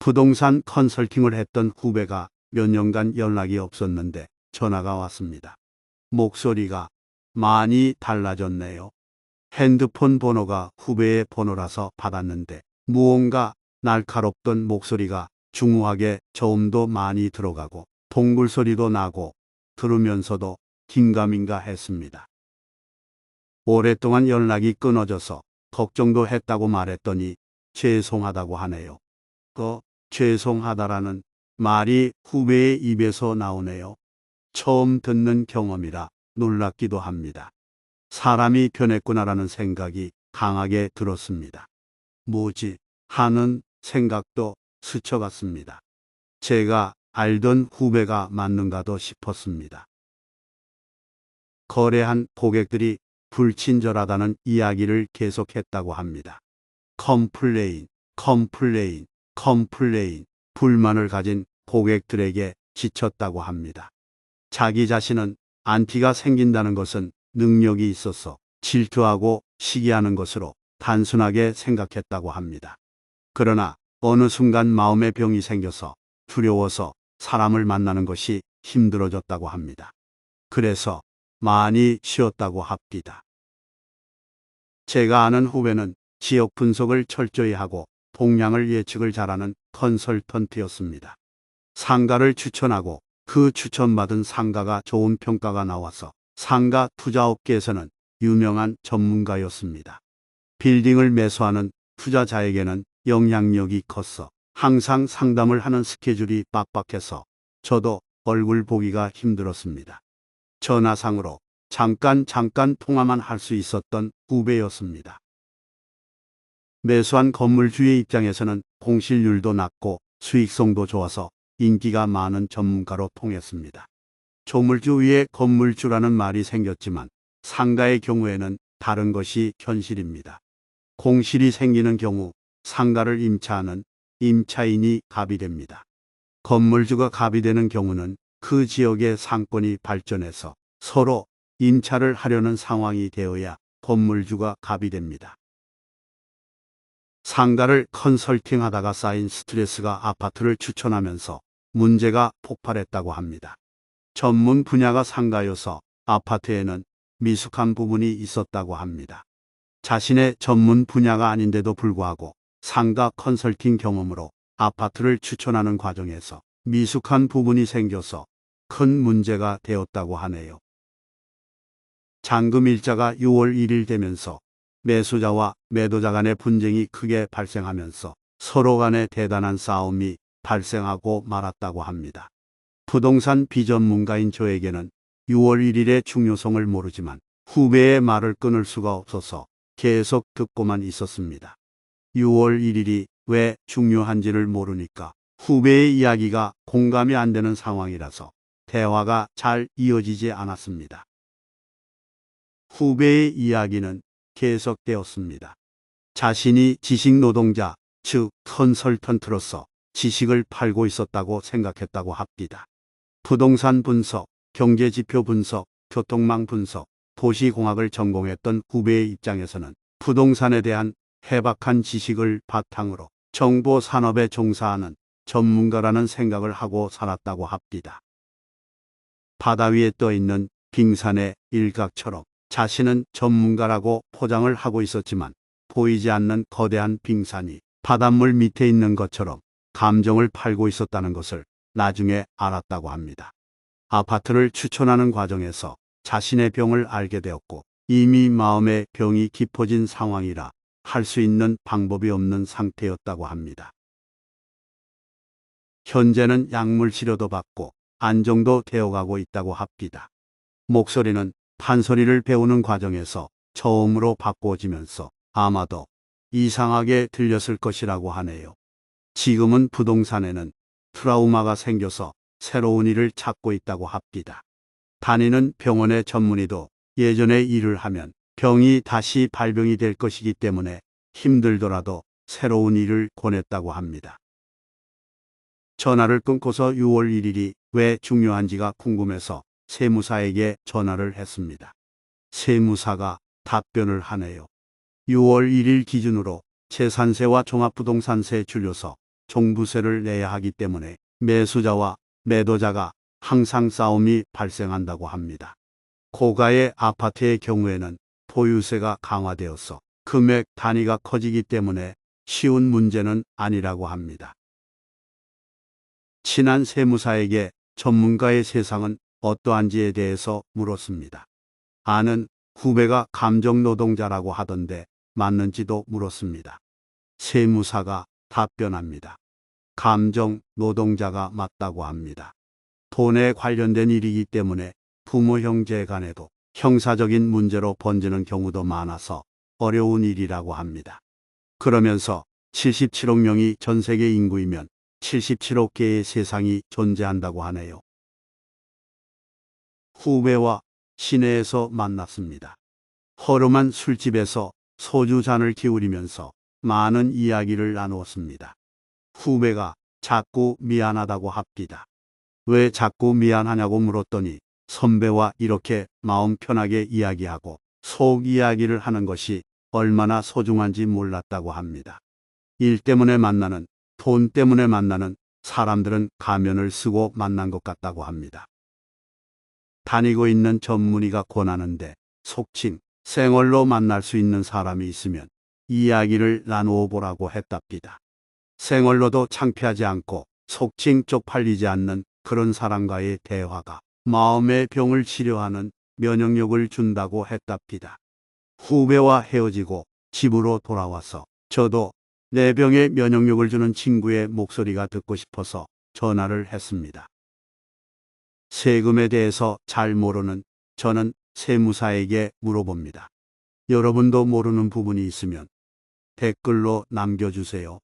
부동산 컨설팅을 했던 후배가 몇 년간 연락이 없었는데 전화가 왔습니다. 목소리가 많이 달라졌네요. 핸드폰 번호가 후배의 번호라서 받았는데 무언가 날카롭던 목소리가 중후하게 저음도 많이 들어가고 동굴 소리도 나고 들으면서도 긴가민가 했습니다. 오랫동안 연락이 끊어져서 걱정도 했다고 말했더니 죄송하다고 하네요. 죄송하다라는 말이 후배의 입에서 나오네요. 처음 듣는 경험이라 놀랍기도 합니다. 사람이 변했구나라는 생각이 강하게 들었습니다. 뭐지? 하는 생각도 스쳐갔습니다. 제가 알던 후배가 맞는가도 싶었습니다. 거래한 고객들이 불친절하다는 이야기를 계속했다고 합니다. 컴플레인, 불만을 가진 고객들에게 지쳤다고 합니다. 자기 자신은 안티가 생긴다는 것은 능력이 있어서 질투하고 시기하는 것으로 단순하게 생각했다고 합니다. 그러나 어느 순간 마음의 병이 생겨서 두려워서 사람을 만나는 것이 힘들어졌다고 합니다. 그래서 많이 쉬었다고 합니다. 제가 아는 후배는 지역 분석을 철저히 하고 동향을 예측을 잘하는 컨설턴트였습니다. 상가를 추천하고 그 추천받은 상가가 좋은 평가가 나와서 상가 투자업계에서는 유명한 전문가였습니다. 빌딩을 매수하는 투자자에게는 영향력이 컸어 항상 상담을 하는 스케줄이 빡빡해서 저도 얼굴 보기가 힘들었습니다. 전화상으로 잠깐 통화만 할 수 있었던 후배였습니다. 매수한 건물주의 입장에서는 공실률도 낮고 수익성도 좋아서 인기가 많은 전문가로 통했습니다. 조물주 위에 건물주라는 말이 생겼지만 상가의 경우에는 다른 것이 현실입니다. 공실이 생기는 경우 상가를 임차하는 임차인이 갑이 됩니다. 건물주가 갑이 되는 경우는 그 지역의 상권이 발전해서 서로 임차를 하려는 상황이 되어야 건물주가 갑이 됩니다. 상가를 컨설팅하다가 쌓인 스트레스가 아파트를 추천하면서 문제가 폭발했다고 합니다. 전문 분야가 상가여서 아파트에는 미숙한 부분이 있었다고 합니다. 자신의 전문 분야가 아닌데도 불구하고 상가 컨설팅 경험으로 아파트를 추천하는 과정에서 미숙한 부분이 생겨서 큰 문제가 되었다고 하네요. 잔금 일자가 6월 1일 되면서 매수자와 매도자 간의 분쟁이 크게 발생하면서 서로 간에 대단한 싸움이 발생하고 말았다고 합니다. 부동산 비전문가인 저에게는 6월 1일의 중요성을 모르지만 후배의 말을 끊을 수가 없어서 계속 듣고만 있었습니다. 6월 1일이 왜 중요한지를 모르니까 후배의 이야기가 공감이 안 되는 상황이라서 대화가 잘 이어지지 않았습니다. 후배의 이야기는 계속되었습니다. 자신이 지식노동자, 즉 컨설턴트로서 지식을 팔고 있었다고 생각했다고 합니다. 부동산 분석, 경제지표 분석, 교통망 분석, 도시공학을 전공했던 후배의 입장에서는 부동산에 대한 해박한 지식을 바탕으로 정보산업에 종사하는 전문가라는 생각을 하고 살았다고 합니다. 바다 위에 떠 있는 빙산의 일각처럼 자신은 전문가라고 포장을 하고 있었지만 보이지 않는 거대한 빙산이 바닷물 밑에 있는 것처럼 감정을 팔고 있었다는 것을 나중에 알았다고 합니다. 아파트를 추천하는 과정에서 자신의 병을 알게 되었고 이미 마음의 병이 깊어진 상황이라 할 수 있는 방법이 없는 상태였다고 합니다. 현재는 약물 치료도 받고 안정도 되어가고 있다고 합니다. 목소리는 판소리를 배우는 과정에서 저음으로 바꿔지면서 아마도 이상하게 들렸을 것이라고 하네요. 지금은 부동산에는 트라우마가 생겨서 새로운 일을 찾고 있다고 합니다. 다니는 병원의 전문의도 예전에 일을 하면 병이 다시 발병이 될 것이기 때문에 힘들더라도 새로운 일을 권했다고 합니다. 전화를 끊고서 6월 1일이 왜 중요한지가 궁금해서 세무사에게 전화를 했습니다. 세무사가 답변을 하네요. 6월 1일 기준으로 재산세와 종합부동산세 줄여서 종부세를 내야 하기 때문에 매수자와 매도자가 항상 싸움이 발생한다고 합니다. 고가의 아파트의 경우에는 보유세가 강화되어서 금액 단위가 커지기 때문에 쉬운 문제는 아니라고 합니다. 친한 세무사에게 전문가의 세상은 어떠한지에 대해서 물었습니다. 아는 후배가 감정노동자라고 하던데 맞는지도 물었습니다. 세무사가 답변합니다. 감정노동자가 맞다고 합니다. 돈에 관련된 일이기 때문에 부모 형제 간에도 형사적인 문제로 번지는 경우도 많아서 어려운 일이라고 합니다. 그러면서 77억 명이 전 세계 인구이면 77억 개의 세상이 존재한다고 하네요. 후배와 시내에서 만났습니다. 허름한 술집에서 소주 잔을 기울이면서 많은 이야기를 나누었습니다. 후배가 자꾸 미안하다고 합니다. 왜 자꾸 미안하냐고 물었더니 선배와 이렇게 마음 편하게 이야기하고 속 이야기를 하는 것이 얼마나 소중한지 몰랐다고 합니다. 일 때문에 만나는, 돈 때문에 만나는 사람들은 가면을 쓰고 만난 것 같다고 합니다. 다니고 있는 전문의가 권하는데 속칭 생얼로 만날 수 있는 사람이 있으면 이야기를 나누어 보라고 했답니다. 생얼로도 창피하지 않고 속칭 쪽팔리지 않는 그런 사람과의 대화가 마음의 병을 치료하는 면역력을 준다고 했답니다. 후배와 헤어지고 집으로 돌아와서 저도 내 병에 면역력을 주는 친구의 목소리가 듣고 싶어서 전화를 했습니다. 세금에 대해서 잘 모르는 저는 세무사에게 물어봅니다. 여러분도 모르는 부분이 있으면 댓글로 남겨주세요.